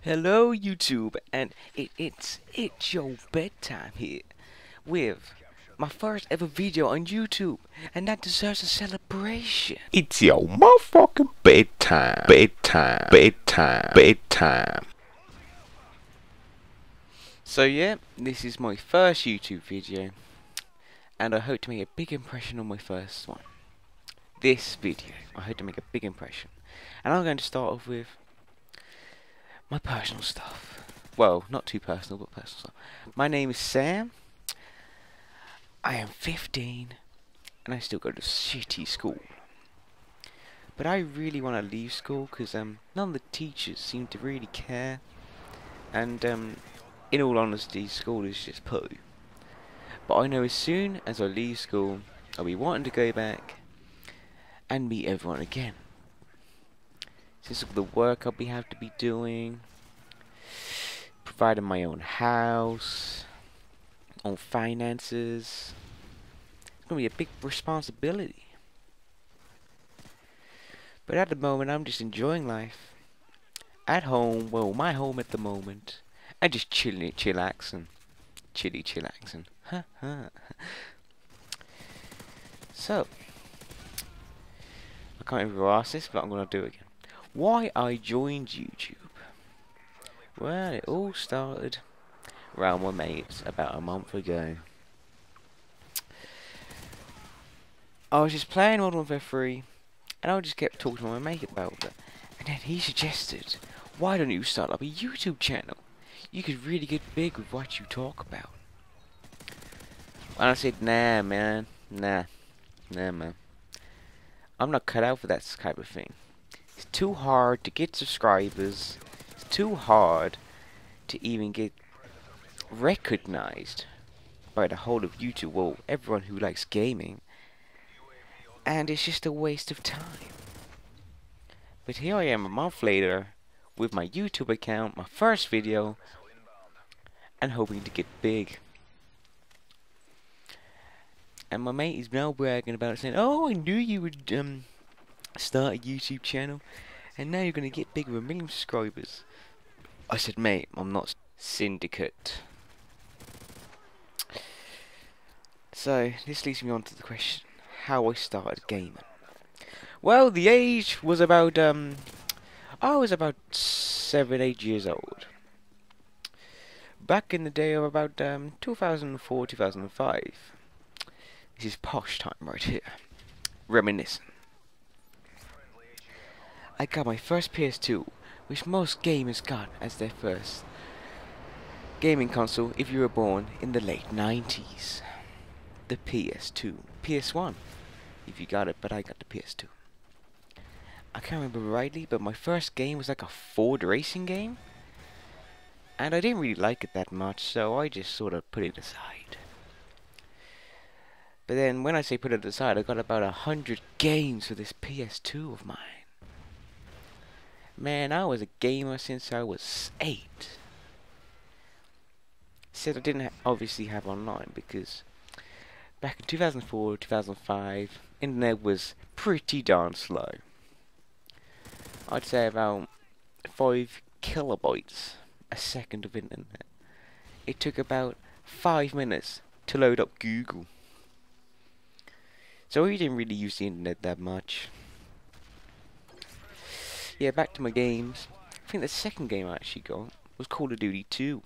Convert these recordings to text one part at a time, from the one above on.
Hello YouTube, and it's your bedtime here with my first ever video on YouTube, and that deserves a celebration. It's your motherfucking bedtime. So yeah, this is my first YouTube video, and I hope to make a big impression on my first one. This video, I hope to make a big impression, and I'm going to start off with my personal stuff. Well, not too personal, but personal stuff. My name is Sam. I am 15, and I still go to shitty school. But I really want to leave school because none of the teachers seem to really care. And in all honesty, school is just poo. But I know as soon as I leave school, I'll be wanting to go back and meet everyone again. Since of the work I'll have to be doing, providing my own house, own finances, it's going to be a big responsibility. But at the moment, I'm just enjoying life. At home, well, my home at the moment, and just chillaxing. Chillaxing. So, I can't even ask this, but I'm going to do it again. Why I joined YouTube? Well, it all started around my mates about a month ago. I was just playing Modern Warfare 3, and I just kept talking to my mate about it. And then he suggested, why don't you start up a YouTube channel? You could really get big with what you talk about. And I said, nah, man. Nah, man. I'm not cut out for that type of thing. It's too hard to get subscribers. It's too hard to even get recognized by the whole of YouTube. Well, everyone who likes gaming. And it's just a waste of time. But here I am a month later with my YouTube account, my first video, and hoping to get big. And my mate is now bragging about it, saying, "Oh, I knew you would start a YouTube channel, and now you're gonna get big with 1 million subscribers." I said, "Mate, I'm not syndicate." So this leads me on to the question: how I started gaming. Well, the age was about I was about 7, 8 years old. Back in the day of about 2004, 2005. This is posh time right here. Reminiscing. I got my first PS2, which most gamers got as their first gaming console if you were born in the late 90s. The PS2. PS1, if you got it, but I got the PS2. I can't remember rightly, but my first game was like a Ford racing game. And I didn't really like it that much, so I just sort of put it aside. But then, when I say put it aside, I got about 100 games for this PS2 of mine. Man, I was a gamer since I was 8. Said I didn't obviously have online, because back in 2004, 2005, internet was pretty darn slow. I'd say about 5 kilobytes a second of internet. It took about 5 minutes to load up Google. So we didn't really use the internet that much. Yeah, back to my games. I think the second game I actually got was Call of Duty 2.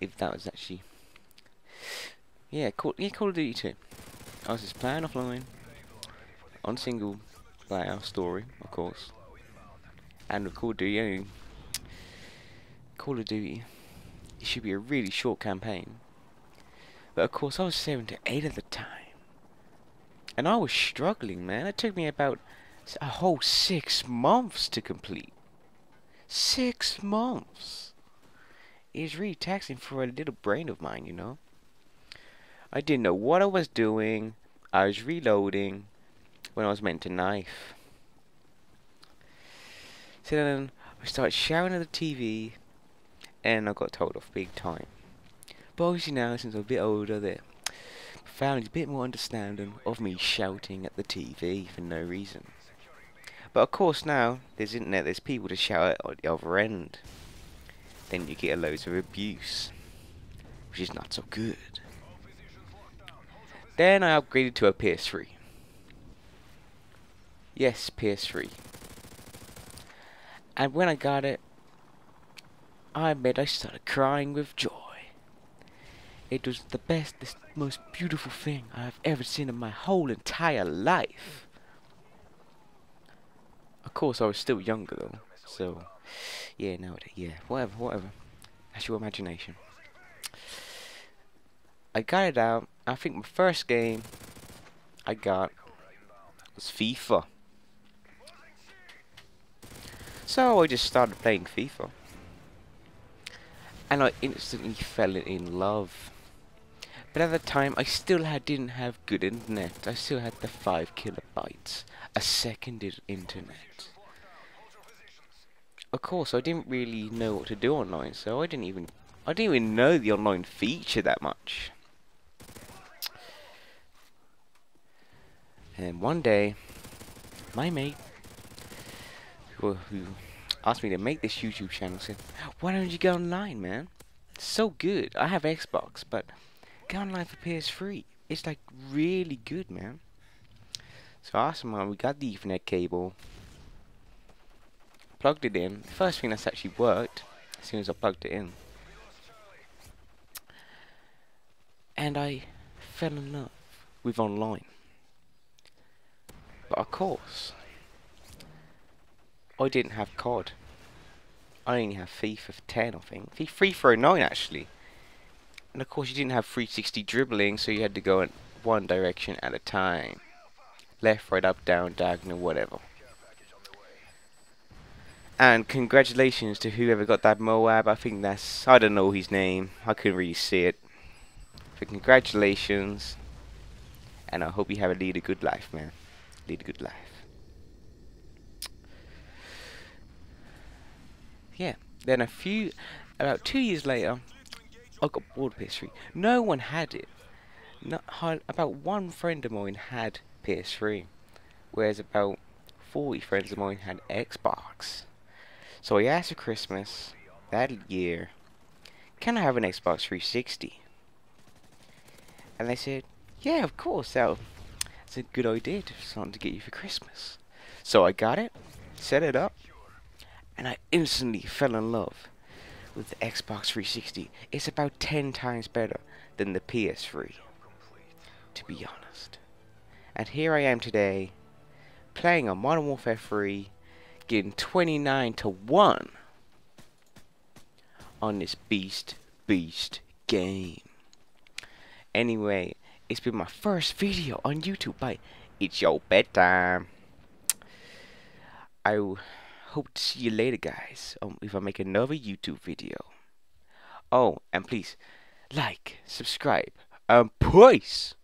If that was actually... Yeah, Call of Duty 2. I was just playing offline. On single player story, of course. And with Call of Duty, it should be a really short campaign. But of course I was 7 to 8 at the time. And I was struggling, man. It took me about a whole 6 months to complete. 6 months! It was really taxing for a little brain of mine, you know. I didn't know what I was doing. I was reloading when I was meant to knife. So then I started shouting at the TV, and I got told off big time. But obviously now, since I'm a bit older, the family's a bit more understanding of me shouting at the TV for no reason. But of course now, there's internet, there's people to shout at the other end. Then you get loads of abuse, which is not so good. Then I upgraded to a PS3. Yes, PS3. And when I got it, I admit I started crying with joy. It was the best, the most beautiful thing I've ever seen in my whole entire life. Of course, I was still younger though, so yeah, nowadays, yeah, whatever. That's your imagination. I got it out. I think my first game I got was FIFA. So I just started playing FIFA. And I instantly fell in love. But at the time, I still didn't have good internet. I still had the 5 kilobytes a second internet. Of course, I didn't really know what to do online, so I didn't even know the online feature that much. And one day, my mate, who asked me to make this YouTube channel, said, "Why don't you go online, man? It's so good. I have Xbox, but go online for PS3. It's like really good, man." So I asked him, we got the Ethernet cable, plugged it in. The first thing that's actually worked as soon as I plugged it in. And I fell in love with online. But of course, I didn't have COD. I only have FIFA 10, I think. FIFA 09 actually. And of course you didn't have 360 dribbling, so you had to go in one direction at a time. Left, right, up, down, diagonal, whatever. And congratulations to whoever got that Moab. I think that's, I don't know his name. I couldn't really see it. But congratulations. And I hope you have lead a good life, man. Lead a good life. Yeah. Then about 2 years later, I got bored of PS3. No one had it. About one friend of mine had PS3, whereas about 40 friends of mine had Xbox. So I asked for Christmas that year, "Can I have an Xbox 360? And they said, "Yeah, of course, that's a good idea to something to get you for Christmas." So I got it, set it up, and I instantly fell in love with the Xbox 360. It's about 10 times better than the PS3, to be honest. And here I am today, playing on Modern Warfare 3, getting 29-1 on this beast game. Anyway, it's been my first video on YouTube by It's Your Bedtime. I hope to see you later, guys, if I make another YouTube video. Oh, and please, like, subscribe, and peace!